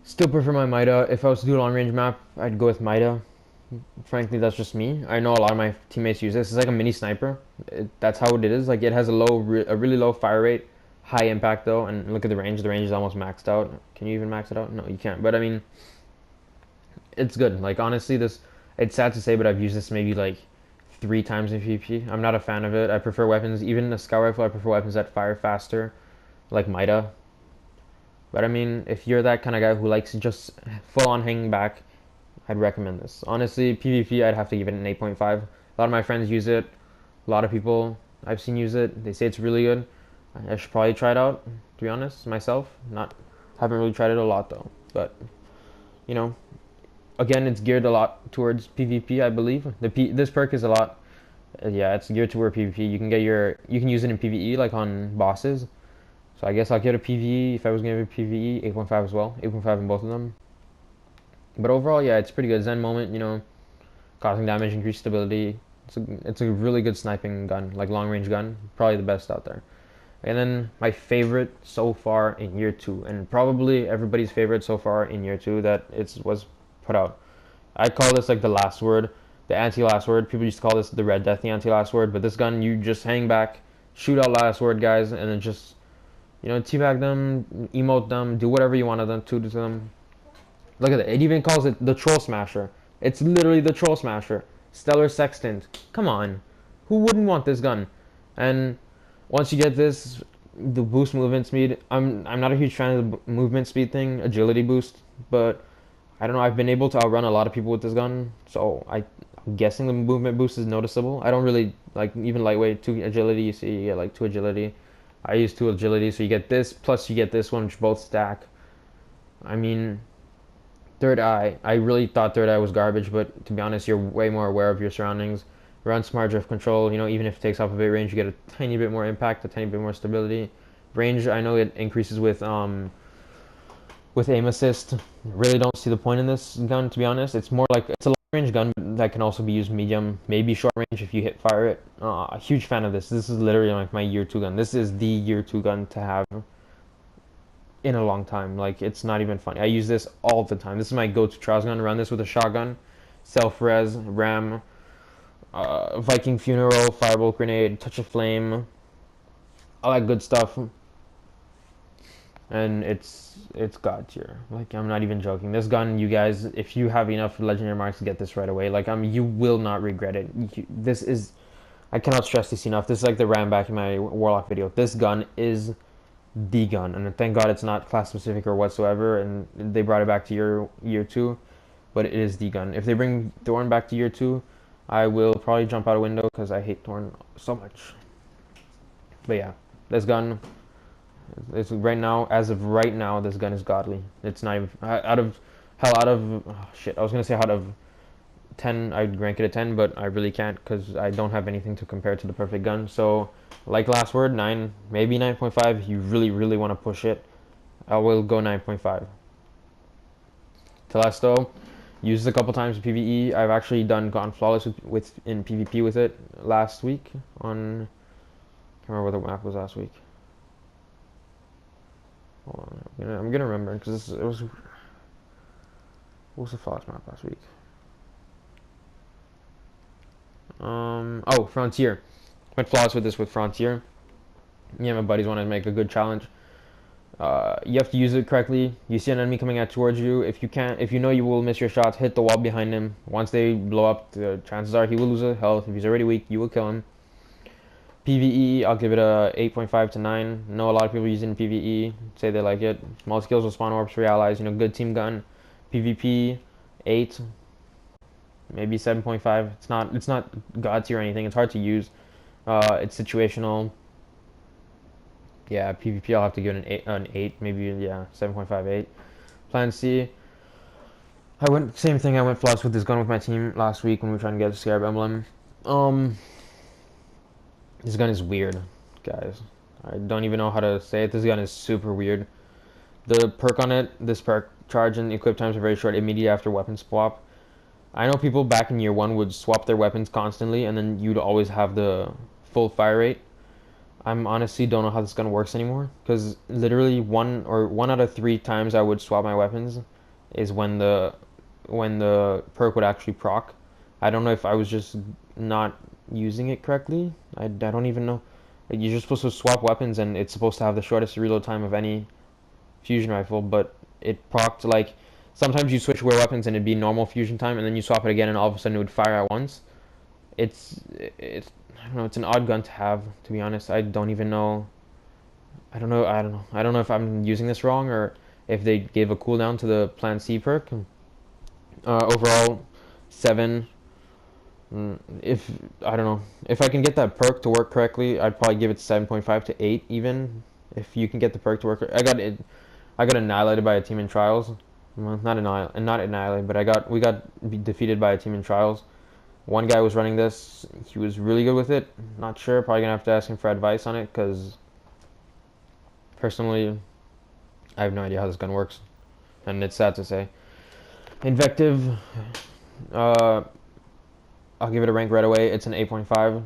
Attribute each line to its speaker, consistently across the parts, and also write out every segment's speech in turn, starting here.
Speaker 1: Still prefer my Mida. If I was to do a long range map, I'd go with Mida. Frankly, that's just me. I know a lot of my teammates use this. It's like a mini sniper. That's how it is. Like it has a really low fire rate, high impact though. And look at the range. The range is almost maxed out. Can you even max it out? No, you can't. But I mean, it's good. Like honestly, this it's sad to say, but I've used this maybe like 3 times in PvP. I'm not a fan of it. I prefer weapons, even a scout rifle. I prefer weapons that fire faster, like Mida. But I mean, if you're that kind of guy who likes just full on hanging back, I'd recommend this. Honestly, PvP, I'd have to give it an 8.5. A lot of my friends use it. A lot of people I've seen use it. They say it's really good. I should probably try it out, to be honest, myself. Not, haven't really tried it a lot though. But, you know, again, it's geared a lot towards PvP, I believe. This perk is a lot, yeah, it's geared toward PvP. You can use it in PvE, like on bosses. So I guess I'll get a PvE, if I was going to be PvE, 8.5 as well. 8.5 in both of them. But overall, yeah, it's pretty good. Zen Moment, causing damage, increased stability. It's a really good sniping gun, like long range gun. Probably the best out there. And then my favorite so far in year 2, and probably everybody's favorite so far in year 2 that was put out. I call this like the last word, the anti-last word. People used to call this the Red Death, the anti-last word. But this gun, you just hang back, shoot out last word guys, and then just teabag them, emote them, do whatever you want to them. Look at it. It even calls it the Troll Smasher. It's literally the Troll Smasher. Stellar Sextant. Come on. Who wouldn't want this gun? And once you get this, the boost movement speed. I'm not a huge fan of the movement speed thing, agility boost, but I don't know. I've been able to outrun a lot of people with this gun, so I'm guessing the movement boost is noticeable. I don't really like even lightweight 2 agility. You see, you get like 2 agility. I use 2 agility, so you get this plus you get this one, which both stack. I mean, Third Eye. I really thought Third Eye was garbage, but to be honest, you're way more aware of your surroundings. Run smart drift control. Even if it takes off a bit range, you get a tiny bit more impact, a tiny bit more stability. Range, I know it increases with aim assist. Really don't see the point in this gun, to be honest. It's more like it's a long range gun that can also be used medium, maybe short range if you hit fire it. A huge fan of this. This is literally like my year 2 gun. This is the year 2 gun to have in a long time. Like it's not even funny. I use this all the time. This is my go-to trials gun. Run this with a shotgun, self-res, ram, Viking funeral, firebolt grenade, touch of flame, all that good stuff. And it's god tier. Like I'm not even joking. This gun, you guys, if you have enough legendary marks, get this right away. Like you will not regret it. This is, I cannot stress this enough. This is like the ram back in my warlock video. This gun is the gun, and thank God it's not class specific or whatsoever. And they brought it back to year 2, but it is the gun. If they bring Thorn back to year 2, I will probably jump out a window because I hate Thorn so much. But yeah, this gun. It's right now, as of right now, this gun is godly. It's not even out of shit. I was gonna say out of 10, I'd rank it a 10, but I really can't because I don't have anything to compare to the perfect gun. So, like last word, 9, maybe 9.5. If you really, really want to push it, I will go 9.5. Telesto, used it a couple times in PvE. I've actually gone flawless with in PvP with it last week on. I can't remember what the map was last week. Hold on, I'm gonna remember because it was. What was the flawless map last week? Oh, Frontier. Went flawless with this with Frontier. Yeah, my buddies want to make a good challenge. You have to use it correctly. You see an enemy coming out towards you. If you know you will miss your shots, hit the wall behind him. Once they blow up, the chances are he will lose a health. If he's already weak, you will kill him. PvE, I'll give it a 8.5 to 9. I know a lot of people use it in PvE, say they like it. Small skills will spawn orbs for your allies. Good team gun. PvP, 8, maybe 7.5. It's not god tier or anything. It's hard to use. It's situational. Yeah, PvP I'll have to give it an 8, maybe, yeah, 7.5, 8. Plan C, same thing, I went flawless with this gun with my team last week when we were trying to get a Scarab Emblem. This gun is weird, guys. I don't even know how to say it. This gun is super weird. The perk on it, this perk, charge and equip times are very short, immediately after weapon swap. I know people back in year 1 would swap their weapons constantly, and then you'd always have the full fire rate. I'm honestly don't know how this gun works anymore, because literally one out of 3 times I would swap my weapons, is when the perk would actually proc. I don't know if I was just not using it correctly. I don't even know. Like, you're just supposed to swap weapons, and it's supposed to have the shortest reload time of any fusion rifle, but it procced like sometimes you switch weapons and it'd be normal fusion time, and then you swap it again, and all of a sudden it would fire at once. It's I don't know. It's an odd gun to have, to be honest. I don't even know. I don't know if I'm using this wrong or if they gave a cooldown to the Plan C perk. Overall, 7. If I don't know if I can get that perk to work correctly, I'd probably give it 7.5 to 8 even. If you can get the perk to work, I got annihilated by a team in trials. Well, not annihilated, but we got defeated by a team in trials. One guy was running this. He was really good with it. Not sure. Probably gonna have to ask him for advice on it because personally, I have no idea how this gun works, and it's sad to say. Invective. Uh, I'll give it a rank right away. It's an 8.5.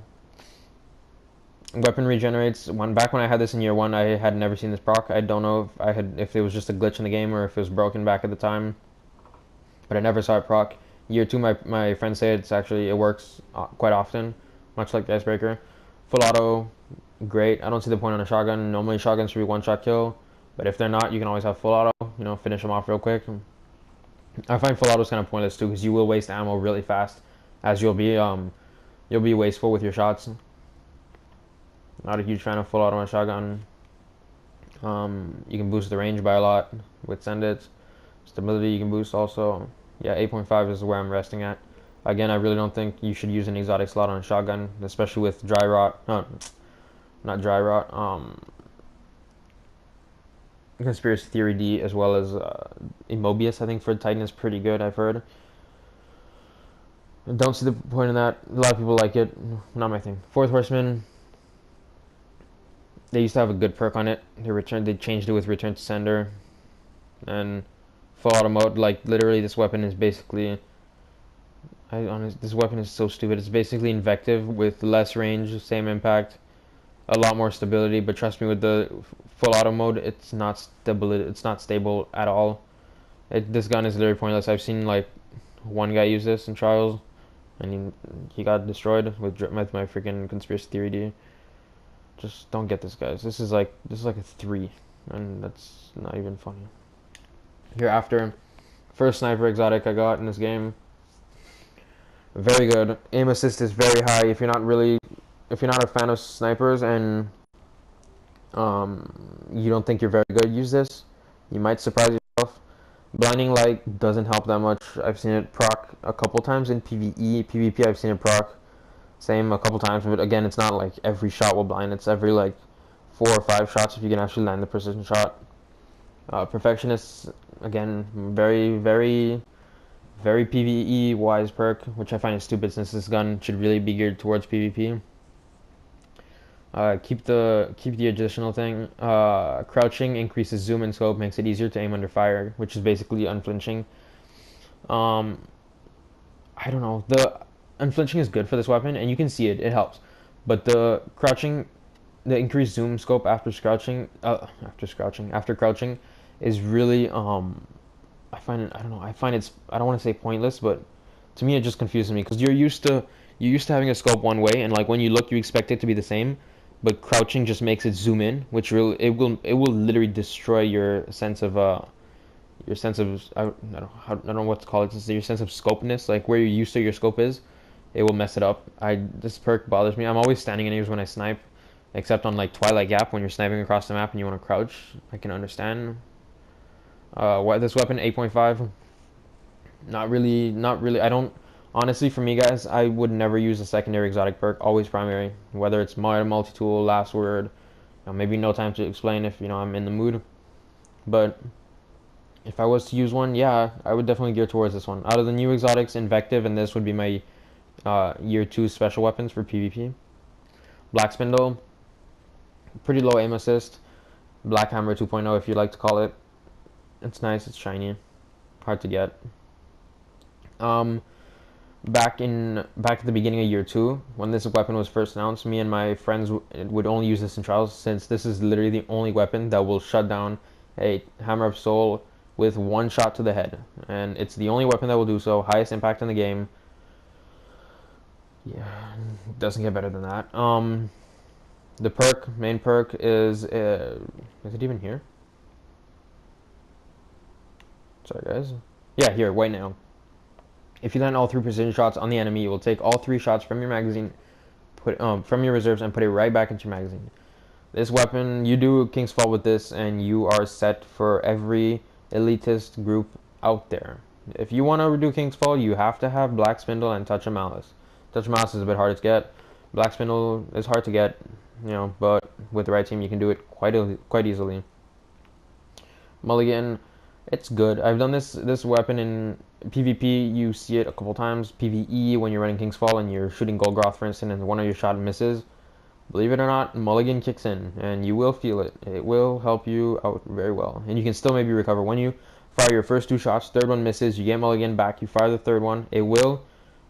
Speaker 1: Weapon regenerates. Back when I had this in year 1, I had never seen this proc. I don't know if it was just a glitch in the game or if it was broken back at the time, but I never saw it proc. Year 2, my friends say it works quite often, much like the icebreaker. Full auto, great. I don't see the point on a shotgun. Normally shotguns should be one shot kill, but if they're not, you can always have full auto. Finish them off real quick. I find full auto is kind of pointless too because you will waste ammo really fast, as you'll be wasteful with your shots. Not a huge fan of full auto on shotgun. You can boost the range by a lot with Send It. Stability you can boost also. Yeah, 8.5 is where I'm resting at. Again, I really don't think you should use an exotic slot on a shotgun, especially with dry rot. Not dry rot. Conspiracy Theory D as well as Immobius. I think for Titan is pretty good. I've heard. I don't see the point in that. A lot of people like it. Not my thing. Fourth Horseman. They used to have a good perk on it. They changed it with Return to Sender, and full auto mode. Like literally, this weapon is basically. This weapon is so stupid. It's basically Invective with less range, same impact, a lot more stability. But trust me, with the full auto mode, it's not stable. It's not stable at all. This gun is literally pointless. I've seen like one guy use this in trials, and he got destroyed with my freaking Conspiracy Theory D. Just don't get this, guys. This is like a 3, and that's not even funny. Hereafter, first sniper exotic I got in this game. Very good. Aim assist is very high. If you're not a fan of snipers and you don't think you're very good, use this. You might surprise yourself. Blinding light doesn't help that much. I've seen it proc a couple times in PvE. PvP I've seen it proc same a couple times, but again, it's not like every shot will blind. It's every like 4 or 5 shots if you can actually land the precision shot. Perfectionist, again, very, very, very PvE wise perk, which I find is stupid since this gun should really be geared towards PvP. Keep the additional thing. Crouching increases zoom and scope, makes it easier to aim under fire, which is basically unflinching. I don't know. The unflinching is good for this weapon, and you can see it. It helps, but the increased zoom scope after crouching is really I find it. I don't know. I find I don't want to say pointless, but to me it just confuses me because you're used to having a scope one way, and like when you look, you expect it to be the same, but crouching just makes it zoom in, which it will literally destroy your sense of I don't know what to call it. It's your sense of scopeness, like where you're used to your scope is. It will mess it up. This perk bothers me. I'm always standing in areas when I snipe, except on like Twilight Gap when you're sniping across the map and you want to crouch. I can understand. This weapon 8.5. Not really. I don't. Honestly, for me, guys, I would never use a secondary exotic perk. Always primary. Whether it's multi-tool, last word, maybe no time to explain if I'm in the mood. But if I was to use one, yeah, I would definitely gear towards this one. Out of the new exotics, Invective and this would be my year 2 special weapons for PvP. Black Spindle, pretty low aim assist. Black Hammer 2.0 if you like to call it. It's nice, it's shiny, hard to get. Back at the beginning of year 2, when this weapon was first announced, me and my friends would only use this in trials since this is literally the only weapon that will shut down a Hammer of Soul, with one shot to the head, and it's the only weapon that will do so. Highest impact in the game. Yeah, doesn't get better than that. The main perk is it even here? Sorry guys. Yeah, here, white nail. If you land all 3 precision shots on the enemy, you will take all 3 shots from your magazine, from your reserves, and put it right back into your magazine. This weapon, you do King's Fall with this, and you are set for every elitist group out there. If you want to do King's Fall, you have to have Black Spindle and Touch of Malice. Touch of Malice is a bit hard to get. Black Spindle is hard to get, but with the right team, you can do it quite easily. Mulligan, it's good. I've done this weapon in PvP. You see it a couple times. PvE, when you're running King's Fall and you're shooting Golgroth, for instance, and one of your shot misses. Believe it or not, Mulligan kicks in, and you will feel it. It will help you out very well. And you can still maybe recover. When you fire your first 2 shots, third one misses, you get Mulligan back, you fire the third one, it will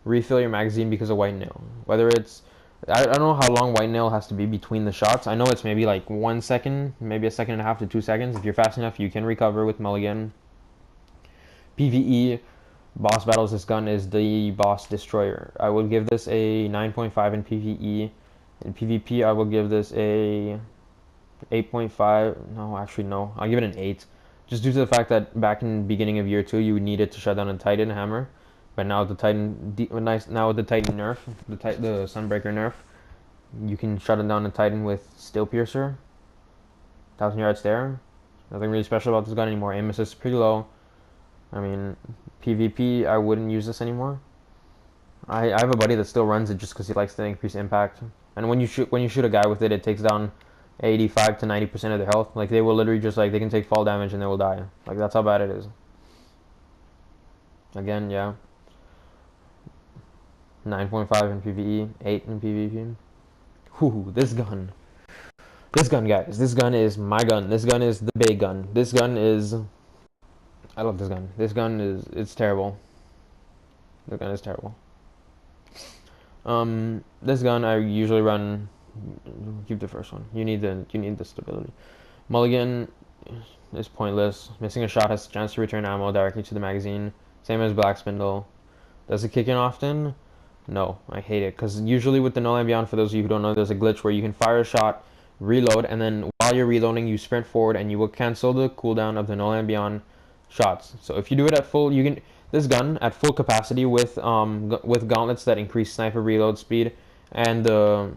Speaker 1: refill your magazine because of White Nail. Whether it's, I don't know how long White Nail has to be between the shots. I know it's maybe like 1 second, maybe a second and a half to 2 seconds. If you're fast enough, you can recover with Mulligan. PvE, boss battles, this gun is the boss destroyer. I would give this a 9.5 in PvE. In PvP, I will give this a 8.5. No, actually, no. I'll give it an 8. Just due to the fact that back in the beginning of year 2, you needed to shut down a Titan hammer. But now with the Titan, now with the Titan nerf, the Sunbreaker nerf, you can shut it down a Titan with Steel Piercer. 1,000 yards there. Nothing really special about this gun anymore. Aim assist is pretty low. I mean, PvP, I wouldn't use this anymore. I have a buddy that still runs it just because he likes the increased impact. And when you shoot a guy with it, it takes down 85 to 90% of their health. Like, they will literally just, like, they can take fall damage and they will die. Like, that's how bad it is. Again, yeah. 9.5 in PvE, 8 in PvP. Whew, this gun. This gun, guys. This gun is my gun. This gun is the big gun. This gun is... I love this gun. This gun is... It's terrible. This gun is terrible. This gun I usually run. Keep the first one. You need the stability. Mulligan is pointless. Missing a shot has a chance to return ammo directly to the magazine. Same as Black Spindle. Does it kick in often? No, I hate it because usually with the null and beyond, for those of you who don't know, there's a glitch where you can fire a shot, reload, and then while you're reloading, you sprint forward and you will cancel the cooldown of the null and beyond shots. So if you do it at full, you can. This gun at full capacity with gauntlets that increase sniper reload speed and flared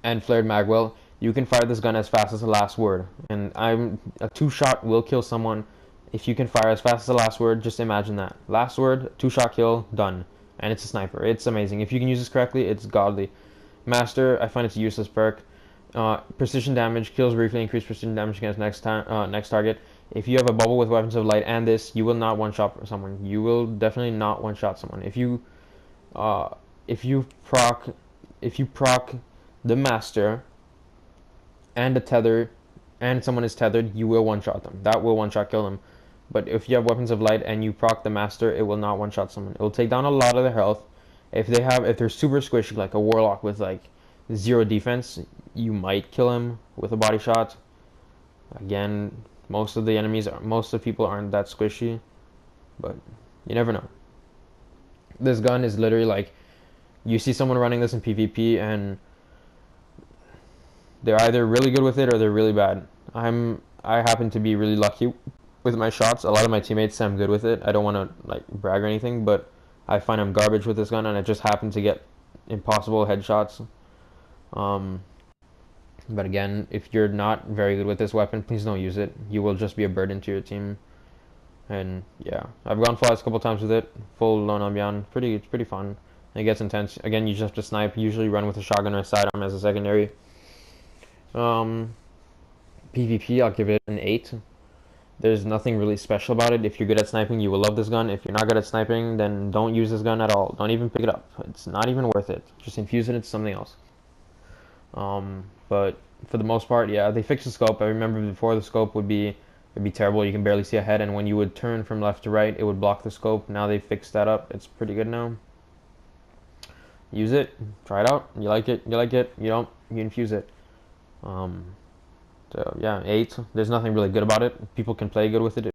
Speaker 1: magwell, you can fire this gun as fast as the last word. And a 2-shot will kill someone if you can fire as fast as the last word. Just imagine that. Last word, 2-shot kill, done. And it's a sniper. It's amazing. If you can use this correctly, it's godly. Master, I find it's a useless perk. Precision damage, kills briefly, increase precision damage against next target. If you have a bubble with weapons of light and this, you will not one-shot someone. You will definitely not one-shot someone. If you proc the master and the tether, and someone is tethered, you will one-shot them. That will one-shot kill them. But if you have weapons of light and you proc the master, it will not one-shot someone. It will take down a lot of their health. If they're super squishy, like a warlock with like 0 defense, you might kill him with a body shot. Again, most of the people aren't that squishy, but you never know. This gun is literally like, you see someone running this in PvP and they're either really good with it or they're really bad. I happen to be really lucky with my shots. A lot of my teammates say I'm good with it. I don't want to like brag or anything, but I find I'm garbage with this gun, and I just happen to get impossible headshots. But again, if you're not very good with this weapon, please don't use it. You will just be a burden to your team. And yeah, I've gone flawless a couple times with it. Full lone on beyond. It's pretty fun. It gets intense. Again, you just have to snipe. Usually run with a shotgun or a sidearm as a secondary. PvP, I'll give it an 8. There's nothing really special about it. If you're good at sniping, you will love this gun. If you're not good at sniping, then don't use this gun at all. Don't even pick it up. It's not even worth it. Just infuse it into something else. But for the most part, yeah, they fixed the scope. I remember before the scope would be terrible. You can barely see ahead, and when you would turn from left to right, it would block the scope. Now they fixed that up. It's pretty good now. Use it. Try it out. You like it. You like it. You don't. You infuse it. So yeah, 8. There's nothing really good about it. People can play good with it.